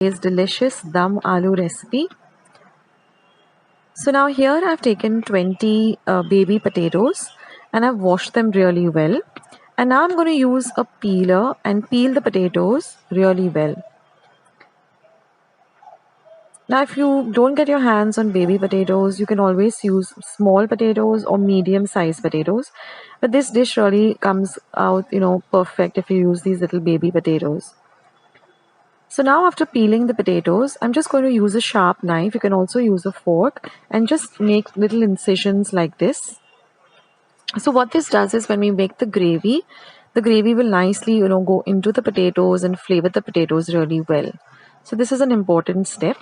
Today's delicious dum aloo recipe. So now here I've taken 20 baby potatoes and I've washed them really well. And now I'm going to use a peeler and peel the potatoes really well. Now if you don't get your hands on baby potatoes, you can always use small potatoes or medium sized potatoes. But this dish really comes out, perfect if you use these little baby potatoes. So now after peeling the potatoes, I'm just going to use a sharp knife. You can also use a fork and just make little incisions like this. So what this does is when we make the gravy will nicely, go into the potatoes and flavor the potatoes really well. So this is an important step.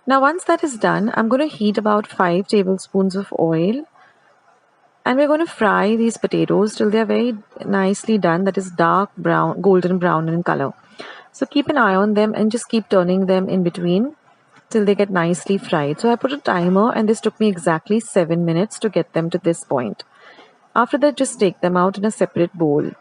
Now once that is done, I'm going to heat about 5 tablespoons of oil. And we're going to fry these potatoes till they're very nicely done, that is dark brown, golden brown in color. So keep an eye on them and just keep turning them in between till they get nicely fried. So I put a timer and this took me exactly 7 minutes to get them to this point. After that, just take them out in a separate bowl.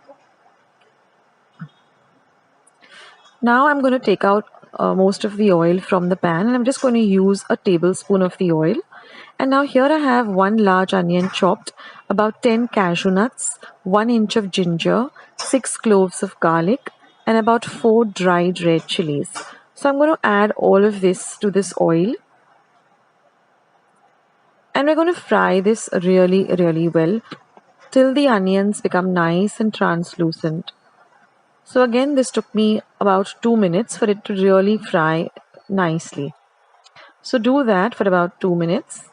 Now I'm going to take out most of the oil from the pan and I'm just going to use a tablespoon of the oil. And now here I have 1 large onion chopped, about 10 cashew nuts, 1 inch of ginger, 6 cloves of garlic, and about 4 dried red chilies. So I'm going to add all of this to this oil. And we're going to fry this really, really well till the onions become nice and translucent. So again, this took me about 2 minutes for it to really fry nicely. So do that for about 2 minutes.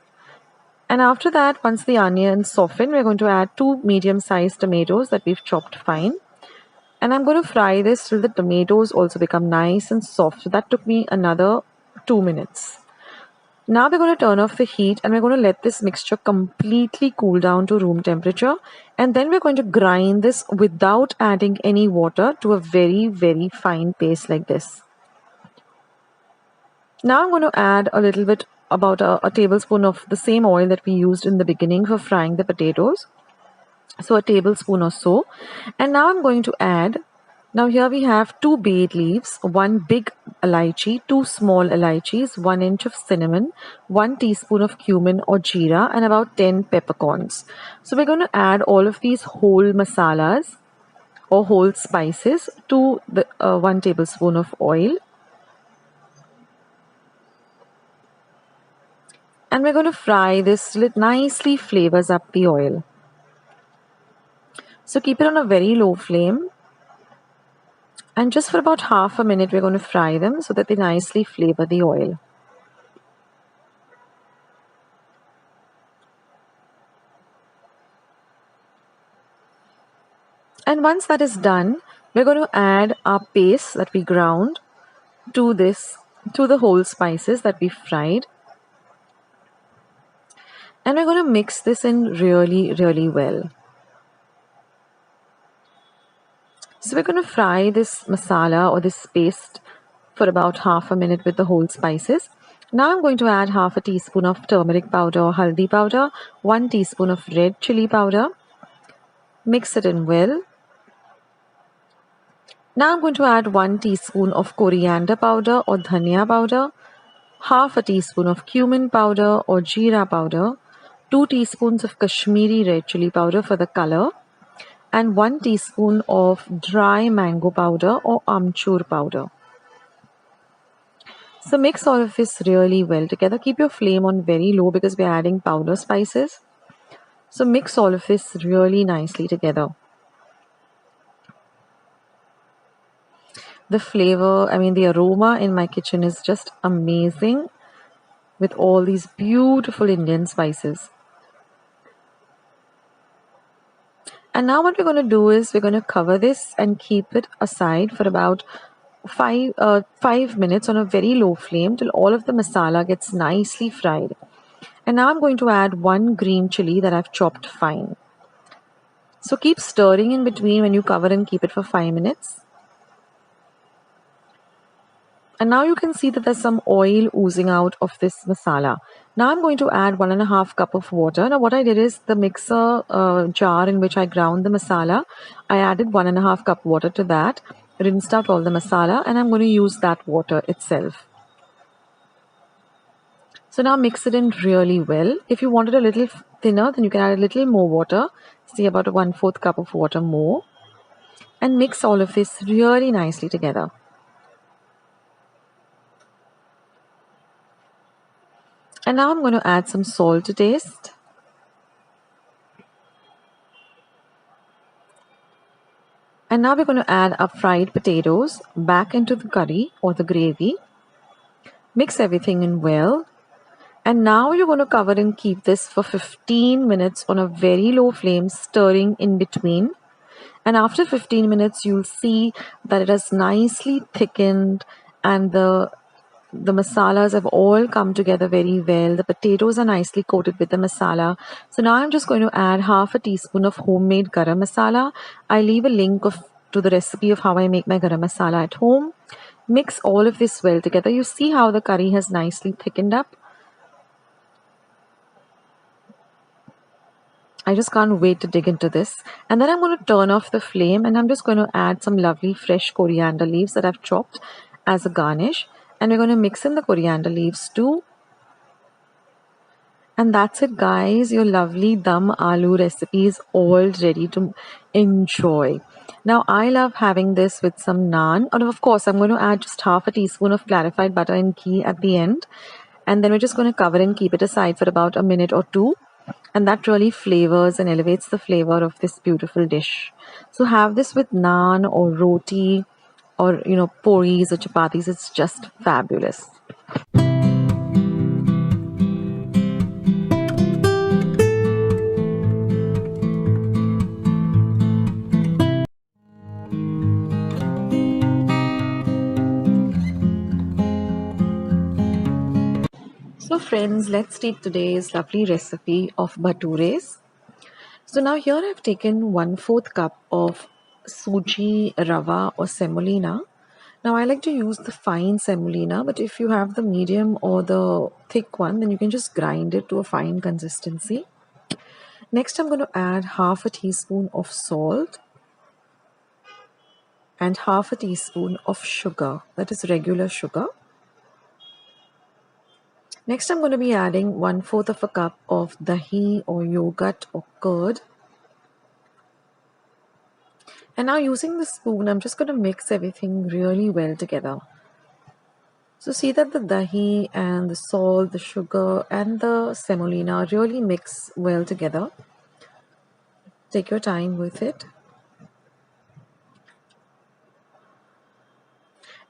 And after that, once the onions soften, we're going to add 2 medium-sized tomatoes that we've chopped fine. And I'm going to fry this till the tomatoes also become nice and soft. So that took me another 2 minutes. Now we're going to turn off the heat and we're going to let this mixture completely cool down to room temperature. And then we're going to grind this without adding any water to a very, very fine paste like this. Now I'm going to add a little bit, about a tablespoon of the same oil that we used in the beginning for frying the potatoes. So a tablespoon or so. And now I'm going to add, now here we have 2 bay leaves, 1 big elaichi, 2 small elaichis, 1 inch of cinnamon, 1 teaspoon of cumin or jeera, and about 10 peppercorns. So we're going to add all of these whole masalas or whole spices to the 1 tablespoon of oil. And we're going to fry this till it nicely flavors up the oil. So keep it on a very low flame. And just for about half a minute, we're going to fry them so that they nicely flavor the oil. And once that is done, we're going to add our paste that we ground to the whole spices that we fried. And we're going to mix this in really, really well. So we're going to fry this masala or this paste for about half a minute with the whole spices. Now I'm going to add half a teaspoon of turmeric powder or haldi powder, 1 teaspoon of red chili powder. Mix it in well. Now I'm going to add 1 teaspoon of coriander powder or dhania powder, half a teaspoon of cumin powder or jeera powder, 2 teaspoons of Kashmiri red chili powder for the color, and 1 teaspoon of dry mango powder or amchur powder. So mix all of this really well together. Keep your flame on very low because we're adding powder spices. So mix all of this really nicely together. The flavor, the aroma in my kitchen is just amazing with all these beautiful Indian spices. And now what we're going to do is we're going to cover this and keep it aside for about 5 minutes on a very low flame till all of the masala gets nicely fried. And now I'm going to add 1 green chili that I've chopped fine. So keep stirring in between when you cover and keep it for 5 minutes. And now you can see that there's some oil oozing out of this masala. Now I'm going to add 1.5 cup of water. Now what I did is the mixer jar in which I ground the masala, I added 1.5 cup water to that, rinsed out all the masala, and I'm going to use that water itself. So now mix it in really well. If you want it a little thinner, then you can add a little more water, say about a 1/4 cup of water more, and mix all of this really nicely together. And now I'm going to add some salt to taste. And now we're going to add our fried potatoes back into the curry or the gravy. Mix everything in well. And now you're going to cover and keep this for 15 minutes on a very low flame, stirring in between. And after 15 minutes, you'll see that it has nicely thickened and the masalas have all come together very well. The potatoes are nicely coated with the masala. So now I'm just going to add 1/2 teaspoon of homemade garam masala. I leave a link to the recipe of how I make my garam masala at home. Mix all of this well together. You see how the curry has nicely thickened up. I just can't wait to dig into this. And then I'm going to turn off the flame and I'm just going to add some lovely fresh coriander leaves that I've chopped as a garnish. And we're going to mix in the coriander leaves too. And that's it, guys. Your lovely dum aloo recipe is all ready to enjoy. Now, I love having this with some naan. And of course, I'm going to add just 1/2 teaspoon of clarified butter and ghee at the end. And then we're just going to cover and keep it aside for about a minute or two. And that really flavors and elevates the flavor of this beautiful dish. So have this with naan or roti or, puris or chapatis. It's just fabulous. So friends, let's take today's lovely recipe of bhatures. So now here I've taken 1/4 cup of suji, rava or semolina. Now I like to use the fine semolina, but if you have the medium or the thick one, then you can just grind it to a fine consistency. Next I'm going to add 1/2 teaspoon of salt and 1/2 teaspoon of sugar, that is regular sugar. Next I'm going to be adding 1/4 of a cup of dahi or yogurt or curd. And now using the spoon, I'm just going to mix everything really well together. So see that the dahi and the salt, the sugar and the semolina really mix well together. Take your time with it.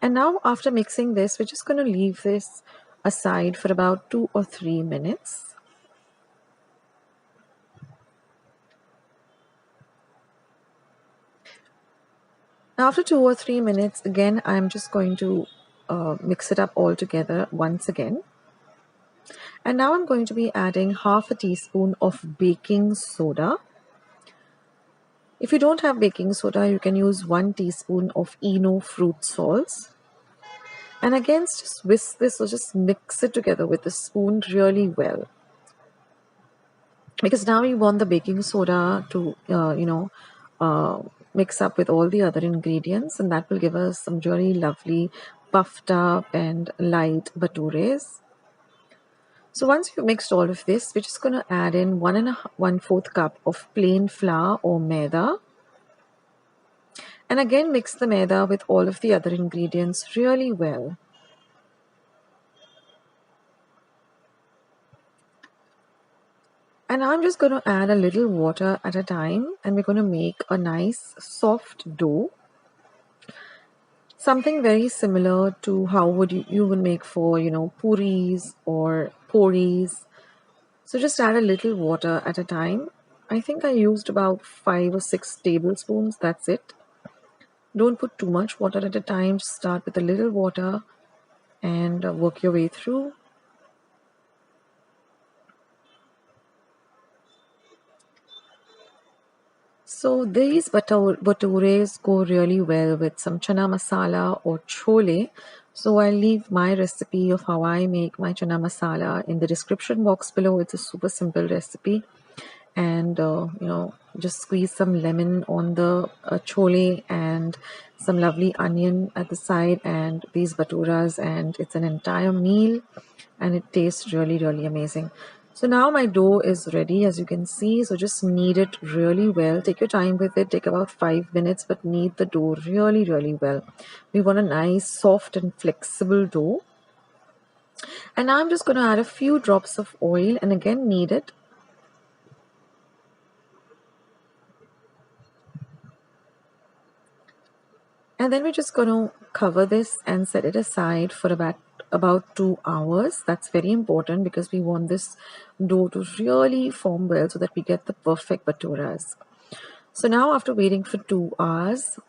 And now after mixing this, we're just going to leave this aside for about 2 or 3 minutes. Now after 2 or 3 minutes, again, I'm just going to mix it up all together once again. And now I'm going to be adding 1/2 teaspoon of baking soda. If you don't have baking soda, you can use 1 teaspoon of Eno fruit salts. And again, just whisk this or just mix it together with the spoon really well. Because now we want the baking soda to, mix up with all the other ingredients, and that will give us some really lovely puffed up and light bhatures. So once you've mixed all of this, we're just going to add in 1 1/4 cup of plain flour or maida. And again, mix the maida with all of the other ingredients really well. And I'm just going to add a little water at a time, and we're going to make a nice soft dough. Something very similar to how you would make for, puris or puris. So just add a little water at a time. I think I used about 5 or 6 tablespoons. That's it. Don't put too much water at a time. Just start with a little water and work your way through. So these bhatures go really well with some chana masala or chole. So I'll leave my recipe of how I make my chana masala in the description box below. It's a super simple recipe. And just squeeze some lemon on the chole and some lovely onion at the side and these baturas, and it's an entire meal and it tastes really, really amazing. So now my dough is ready, as you can see. So just knead it really well. Take your time with it. Take about 5 minutes, but knead the dough really, really well. We want a nice, soft and flexible dough. And now I'm just going to add a few drops of oil and again knead it. And then we're just going to cover this and set it aside for about 2 hours. That's very important because we want this dough to really form well so that we get the perfect baturas. So now after waiting for 2 hours,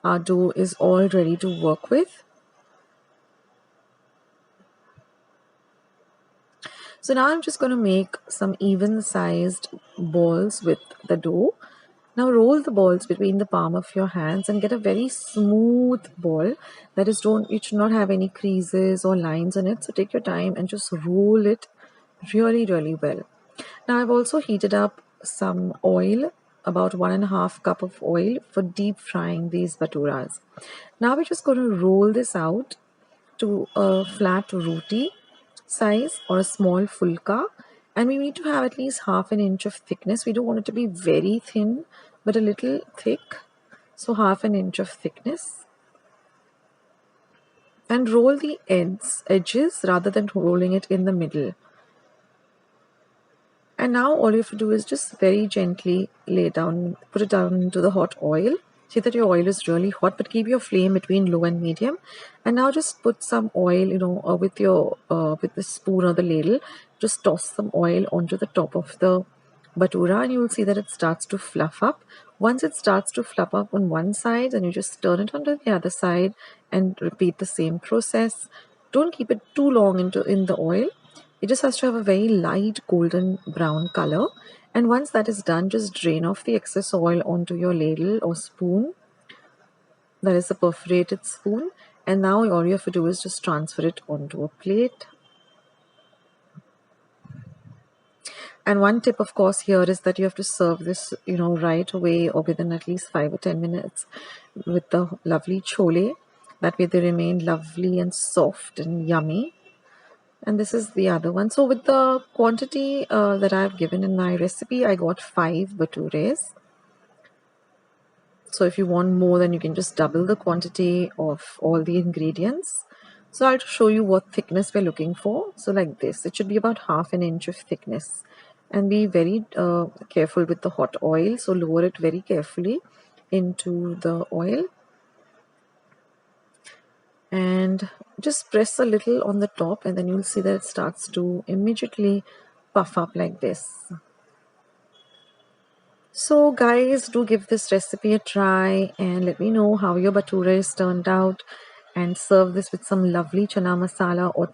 our dough is all ready to work with. So now I'm just going to make some even sized balls with the dough. Now roll the balls between the palm of your hands and get a very smooth ball. That is, it should not have any creases or lines on it. So take your time and just roll it really, really well. Now I've also heated up some oil, about 1.5 cup of oil for deep frying these baturas. Now we're just going to roll this out to a flat roti size or a small fulka, and we need to have at least half an inch of thickness. We don't want it to be very thin but a little thick, so half an inch of thickness. And roll the edges rather than rolling it in the middle. And now all you have to do is just very gently put it down into the hot oil. See that your oil is really hot, but keep your flame between low and medium. And now just put some oil, with the spoon or the ladle, just toss some oil onto the top of the batura, and you will see that it starts to fluff up. Once it starts to fluff up on one side, and you just turn it onto the other side and repeat the same process. Don't keep it too long in the oil. It just has to have a very light golden brown color. And once that is done, just drain off the excess oil onto your ladle or spoon. That is a perforated spoon. And now all you have to do is just transfer it onto a plate. And one tip, of course, here is that you have to serve this, right away or within at least 5 or 10 minutes with the lovely chole. That way they remain lovely and soft and yummy. And this is the other one. So with the quantity that I've given in my recipe, I got 5 batures. So if you want more, then you can just double the quantity of all the ingredients. So I'll show you what thickness we're looking for. So like this, it should be about half an inch of thickness. And be very careful with the hot oil. So lower it very carefully into the oil. And just press a little on the top, and then you'll see that it starts to immediately puff up like this. So guys, do give this recipe a try and let me know how your bhatura is turned out, and serve this with some lovely chana masala or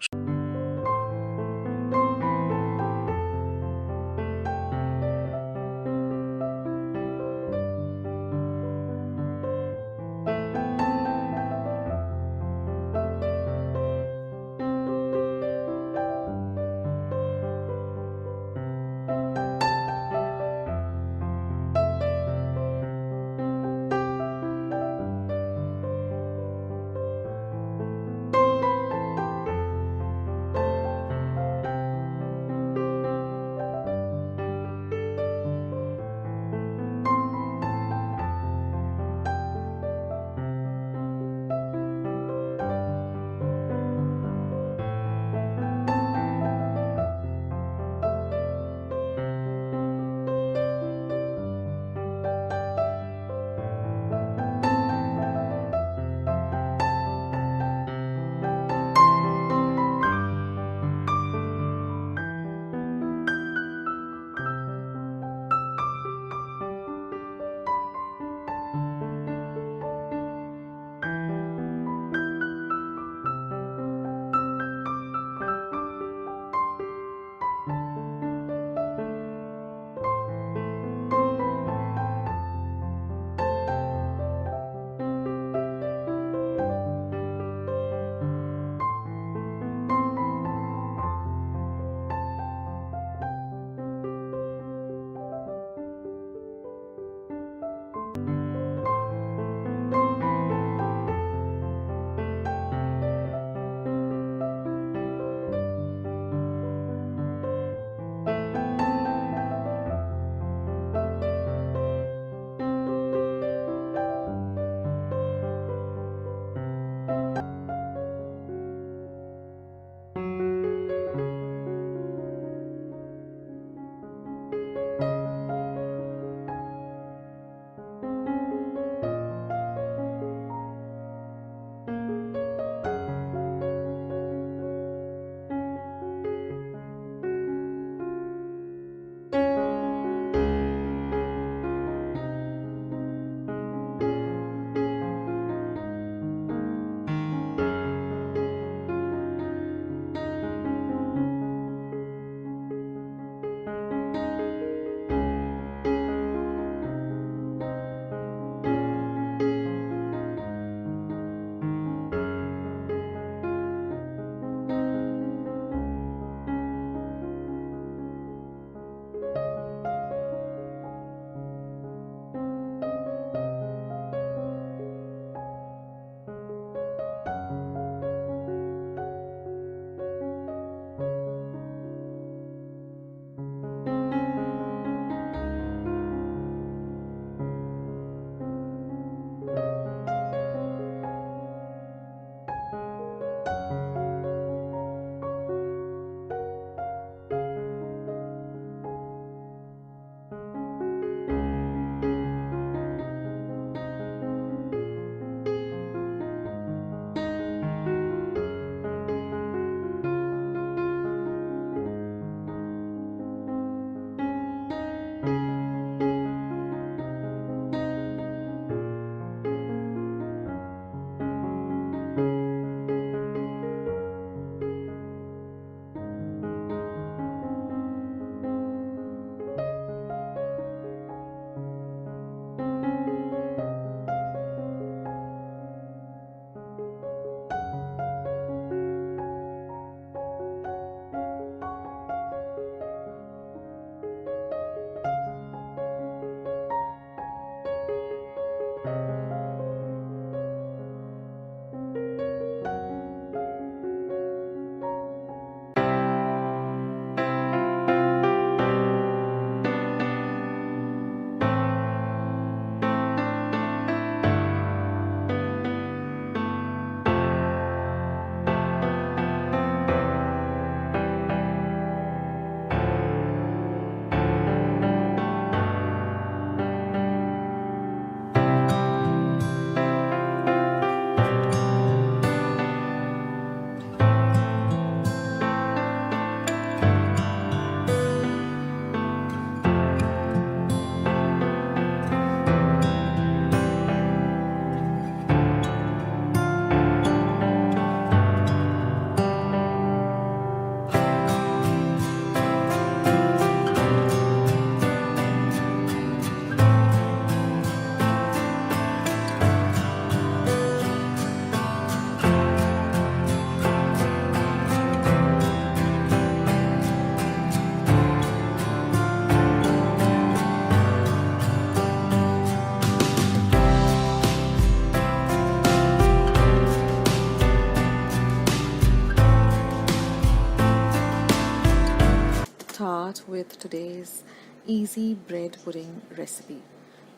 with today's easy bread pudding recipe.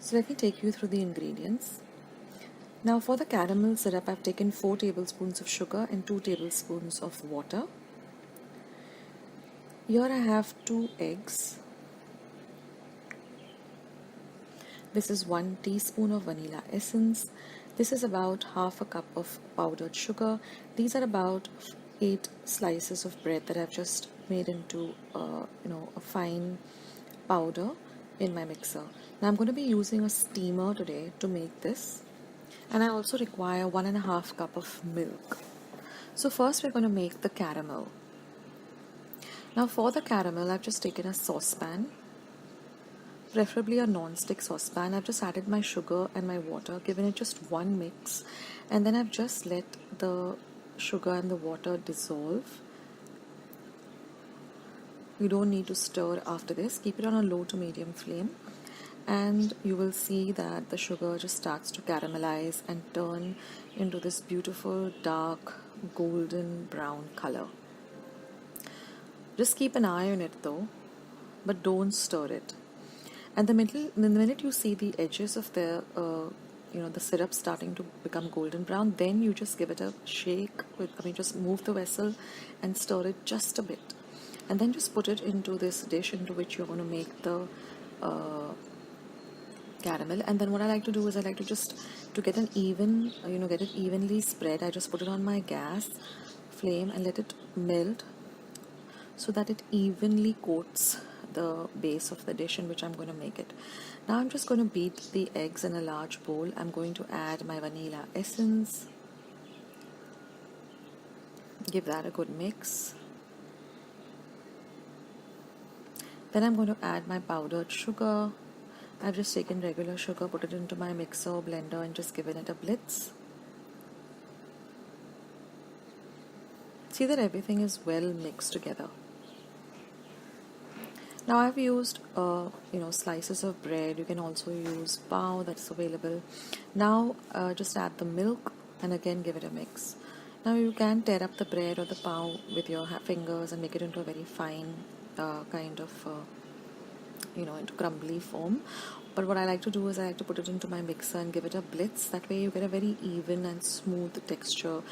So let me take you through the ingredients. Now for the caramel syrup, I've taken 4 tablespoons of sugar and 2 tablespoons of water. Here I have 2 eggs. This is 1 teaspoon of vanilla essence. This is about half a cup of powdered sugar. These are about 8 slices of bread that I've just made into a fine powder in my mixer. Now I'm going to be using a steamer today to make this, and I also require 1.5 cup of milk. So first we're going to make the caramel. Now for the caramel, I've just taken a saucepan, preferably a non-stick saucepan. I've just added my sugar and my water, given it just one mix, and then I've just let the sugar and the water dissolve. You don't need to stir after this. Keep it on a low to medium flame, and you will see that the sugar just starts to caramelize and turn into this beautiful dark golden brown color. Just keep an eye on it though, but don't stir it. And the minute you see the edges of the syrup starting to become golden brown, then you just give it a shake just move the vessel and stir it just a bit, and then just put it into this dish into which you're going to make the caramel. And then what I like to do is I like to just to get an even get it evenly spread, I just put it on my gas flame and let it melt so that it evenly coats the base of the dish in which I'm going to make it. Now I'm just going to beat the eggs in a large bowl. I'm going to add my vanilla essence, give that a good mix. Then I'm going to add my powdered sugar. I've just taken regular sugar, put it into my mixer or blender and just given it a blitz. See that everything is well mixed together. Now I've used slices of bread. You can also use pav that's available. Now just add the milk and again give it a mix. Now you can tear up the bread or the pav with your fingers and make it into a very fine into crumbly form. But what I like to do is I like to put it into my mixer and give it a blitz. That way you get a very even and smooth texture,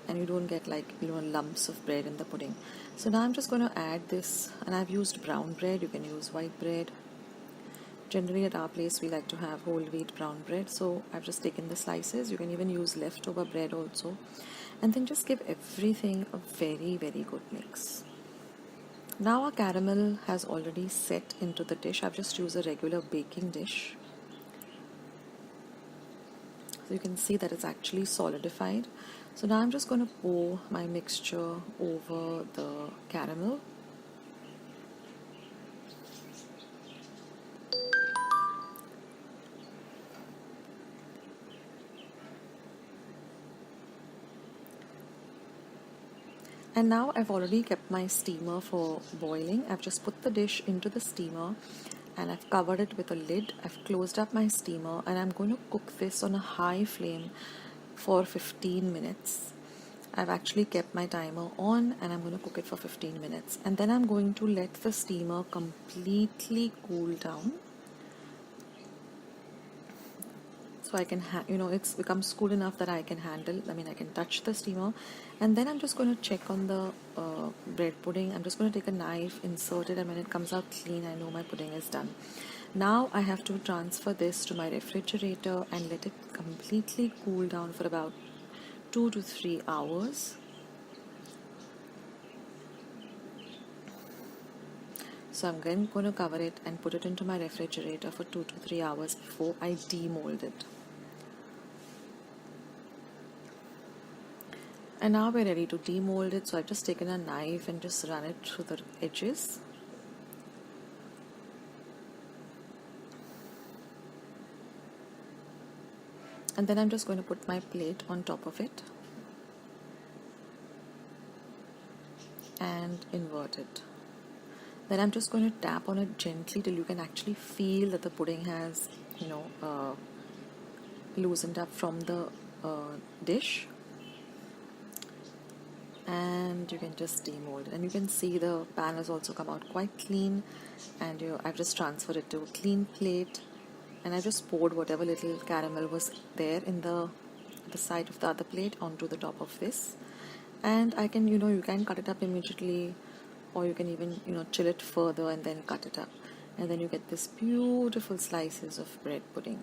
and you don't get lumps of bread in the pudding. So now I'm just going to add this, and I've used brown bread. You can use white bread. Generally at our place we like to have whole wheat brown bread, so I've just taken the slices. You can even use leftover bread also, and then just give everything a very, very good mix. Now our caramel has already set into the dish. I've just used a regular baking dish. So you can see that it's actually solidified. So now I'm just going to pour my mixture over the caramel. And now I've already kept my steamer for boiling. I've just put the dish into the steamer and I've covered it with a lid. I've closed up my steamer and I'm going to cook this on a high flame for 15 minutes. I've actually kept my timer on and I'm going to cook it for 15 minutes. And then I'm going to let the steamer completely cool down. So I can, it's becomes cool enough that I can handle, I can touch the steamer. And then I'm just going to check on the bread pudding. I'm just going to take a knife, insert it, and when it comes out clean, I know my pudding is done. Now I have to transfer this to my refrigerator and let it completely cool down for about 2 to 3 hours. So I'm again going to cover it and put it into my refrigerator for 2 to 3 hours before I demold it. And now we're ready to demold it. So I've just taken a knife and just run it through the edges. And then I'm just going to put my plate on top of it and invert it. Then I'm just going to tap on it gently till you can actually feel that the pudding has loosened up from the dish. and you can just demold it. And you can see the pan has also come out quite clean, and I've just transferred it to a clean plate, and I just poured whatever little caramel was there in the side of the other plate onto the top of this. And I can, you can cut it up immediately, or you can even, chill it further and then cut it up, and then you get this beautiful slices of bread pudding.